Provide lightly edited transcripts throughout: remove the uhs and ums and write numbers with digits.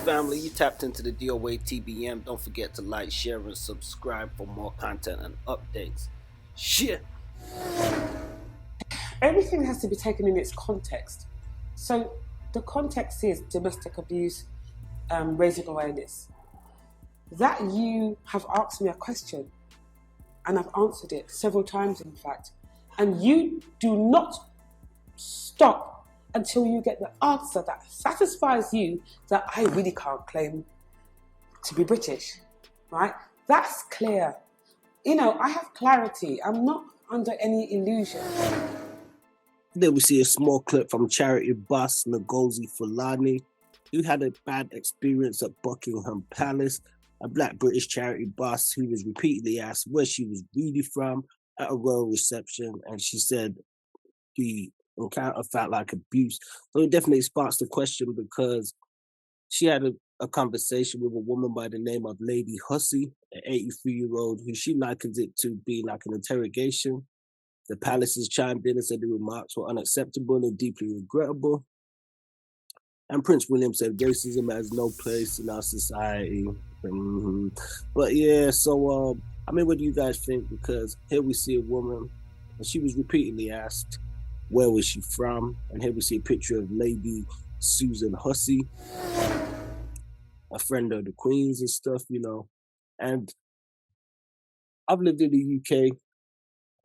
family, you tapped into the DOA TBM. Don't forget to like, share, and subscribe for more content and updates. Shit! Everything has to be taken in its context. So the context is domestic abuse, raising awareness. That you have asked me a question, and I've answered it several times, in fact, and you do not stop until you get the answer that satisfies you that I really can't claim to be British, right? That's clear. You know, I have clarity. I'm not under any illusion. Then we see a small clip from charity boss Ngozi Fulani, who had a bad experience at Buckingham Palace, a black British charity boss who was repeatedly asked where she was really from at a royal reception, and she said the encounter felt like abuse. So it definitely sparks the question because she had a conversation with a woman by the name of Lady Hussey, an 83-year-old, who she likens it to being like an interrogation. The palaces chimed in and said the remarks were unacceptable and deeply regrettable. And Prince William said racism has no place in our society. But yeah, so I mean, what do you guys think? Because here we see a woman, and she was repeatedly asked where was she from, and here we see a picture of Lady Susan Hussey, a friend of the Queen's and stuff, you know. And I've lived in the UK.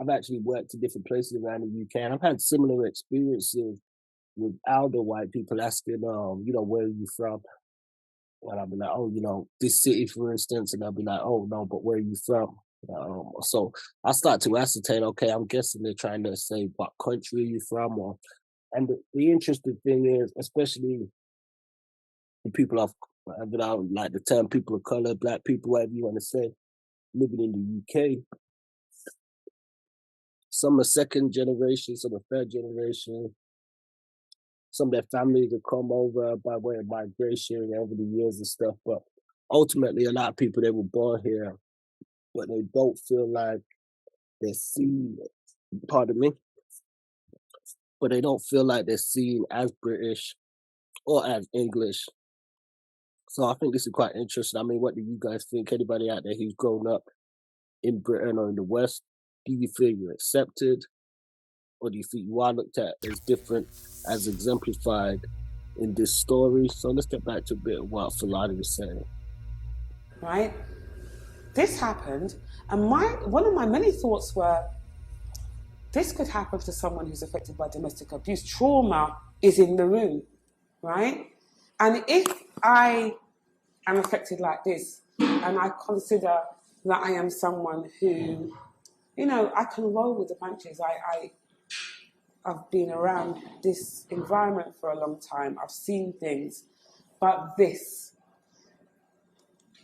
I've actually worked in different places around the UK, and I've had similar experiences with elder white people asking, you know, where are you from? And I'll be like, oh, you know, this city, for instance, and I'll be like, oh, no, but where are you from? So I start to ascertain, okay, I'm guessing they're trying to say what country are you from? And the interesting thing is, especially the people of, like the term people of color, black people, whatever you want to say, living in the UK, some are second generation, some are third generation. Some of their families have come over by way of migration over the years and stuff. But ultimately, a lot of people, they were born here, but they don't feel like they're seen, pardon me, but they don't feel like they're seen as British or as English. So I think this is quite interesting. I mean, what do you guys think? Anybody out there who's grown up in Britain or in the West, do you feel you're accepted? Or do you think you are looked at as different, as exemplified in this story? So let's get back to a bit of what Fulani was saying. Right? This happened, and one of my many thoughts were, this could happen to someone who's affected by domestic abuse. Trauma is in the room, right? And if I am affected like this, and I consider that I am someone who, you know, I can roll with the punches. I've been around this environment for a long time. I've seen things. But this,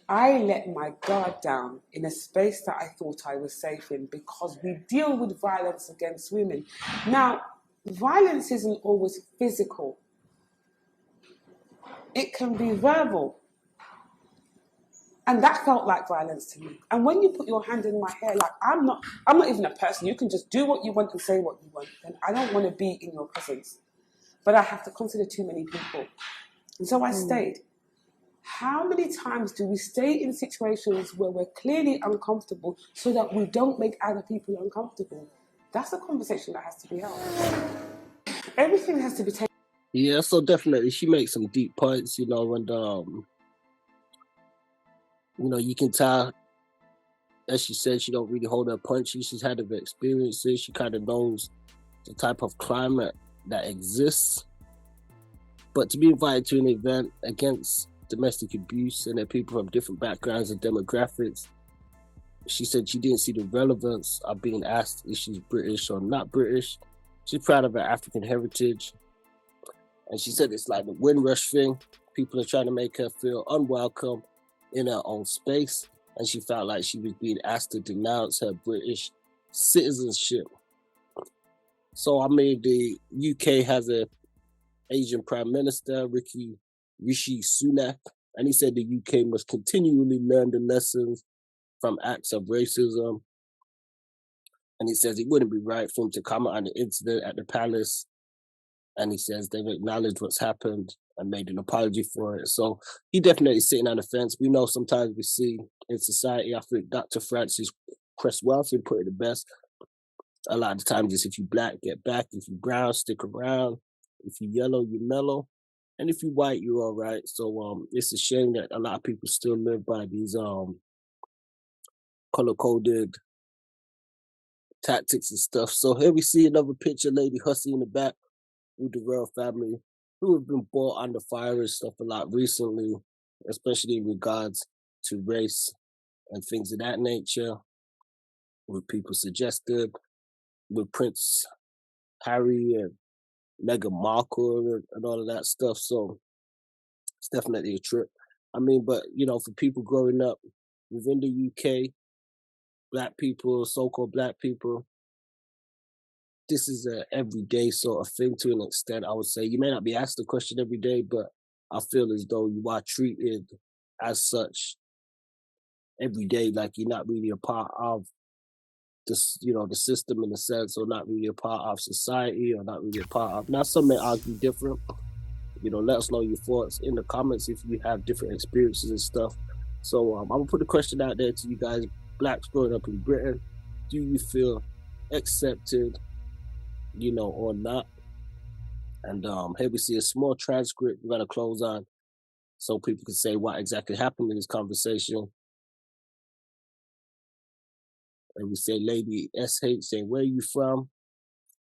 I let my guard down in a space that I thought I was safe in because we deal with violence against women. Now, violence isn't always physical. It can be verbal. And that felt like violence to me. And when you put your hand in my hair, like I'm not even a person. You can just do what you want and say what you want. And I don't want to be in your presence. But I have to consider too many people. And so I stayed. How many times do we stay in situations where we're clearly uncomfortable so that we don't make other people uncomfortable? That's a conversation that has to be held. Everything has to be taken. Yeah, so definitely she makes some deep points, you know, and you know, you can tell, as she said, she don't really hold her punches. She's had her experiences. She kind of knows the type of climate that exists. But to be invited to an event against domestic abuse and that people from different backgrounds and demographics, she said she didn't see the relevance of being asked if she's British or not British. She's proud of her African heritage. And she said it's like the Windrush thing. People are trying to make her feel unwelcome in her own space, and she felt like she was being asked to denounce her British citizenship. So I mean, the UK has a Asian Prime Minister, Rishi Sunak, and he said the UK must continually learn the lessons from acts of racism. And he says it wouldn't be right for him to comment on the incident at the palace. And he says they've acknowledged what's happened and made an apology for it. So he definitely sitting on the fence. We know sometimes we see in society, I think Dr. Francis Cresswell put it the best. A lot of the times, just if you black, get back. If you brown, stick around. If you yellow, you mellow. And if you white, you're all right. So it's a shame that a lot of people still live by these color coded tactics and stuff. So here we see another picture, Lady Hussey in the back with the royal family, who have been brought under fire and stuff a lot recently, especially in regards to race and things of that nature. With people suggested, with Prince Harry and Meghan Markle and all of that stuff. So it's definitely a trip. I mean, but for people growing up within the UK, black people, so-called black people, this is a everyday sort of thing to an extent. I would say you may not be asked the question every day, but I feel as though you are treated as such every day, like you're not really a part of this, the system in a sense, or not really a part of society, or not really a part of. Now, some may argue different. Let us know your thoughts in the comments if you have different experiences and stuff. So I'm gonna put a question out there to you guys, blacks growing up in Britain. Do you feel accepted, or not? And here we see a small transcript we're gonna close on so people can say what exactly happened in this conversation. And we say Lady SH saying, "Where are you from?"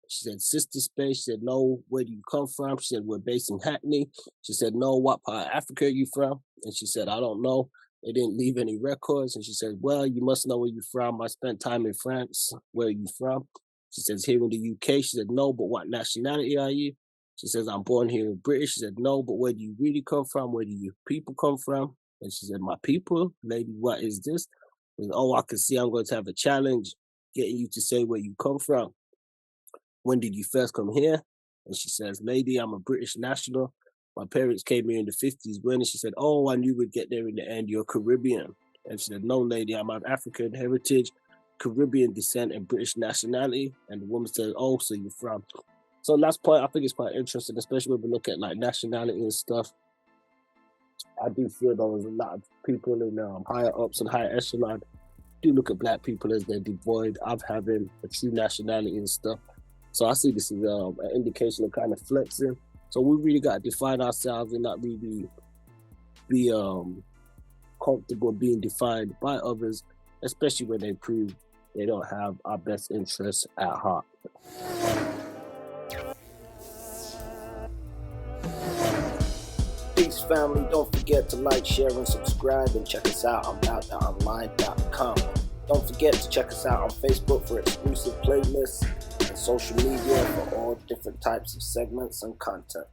She said, "Sister Space." She said, "No, where do you come from?" She said, "We're based in Hackney." She said, "No, what part of Africa are you from?" And she said, "I don't know. They didn't leave any records." And she said, "Well, you must know where you're from. I spent time in France. Where are you from?" She says, "Here in the UK." She said, "No, but what nationality are you?" She says, "I'm born here in British." She said, "No, but where do you really come from? Where do your people come from?" And she said, "My people? Lady, what is this?" And, "Oh, I can see I'm going to have a challenge getting you to say where you come from. When did you first come here?" And she says, "Lady, I'm a British national. My parents came here in the 50s when." And she said, "Oh, I knew we'd get there in the end. You're Caribbean." And she said, "No, lady, I'm of African heritage, Caribbean descent, and British nationality." And the woman said, "Oh, so you're from." So last point, I think it's quite interesting, especially when we look at like nationality and stuff. I do feel there's a lot of people in higher ups and higher echelon do look at black people as they're devoid of having a true nationality and stuff. So I see this as an indication of kind of flexing. So we really got to define ourselves and not really be comfortable being defined by others, especially when they prove they don't have our best interests at heart. Peace, family. Don't forget to like, share, and subscribe, and check us out on outtheonline.com. Don't forget to check us out on Facebook for exclusive playlists and social media for all different types of segments and content.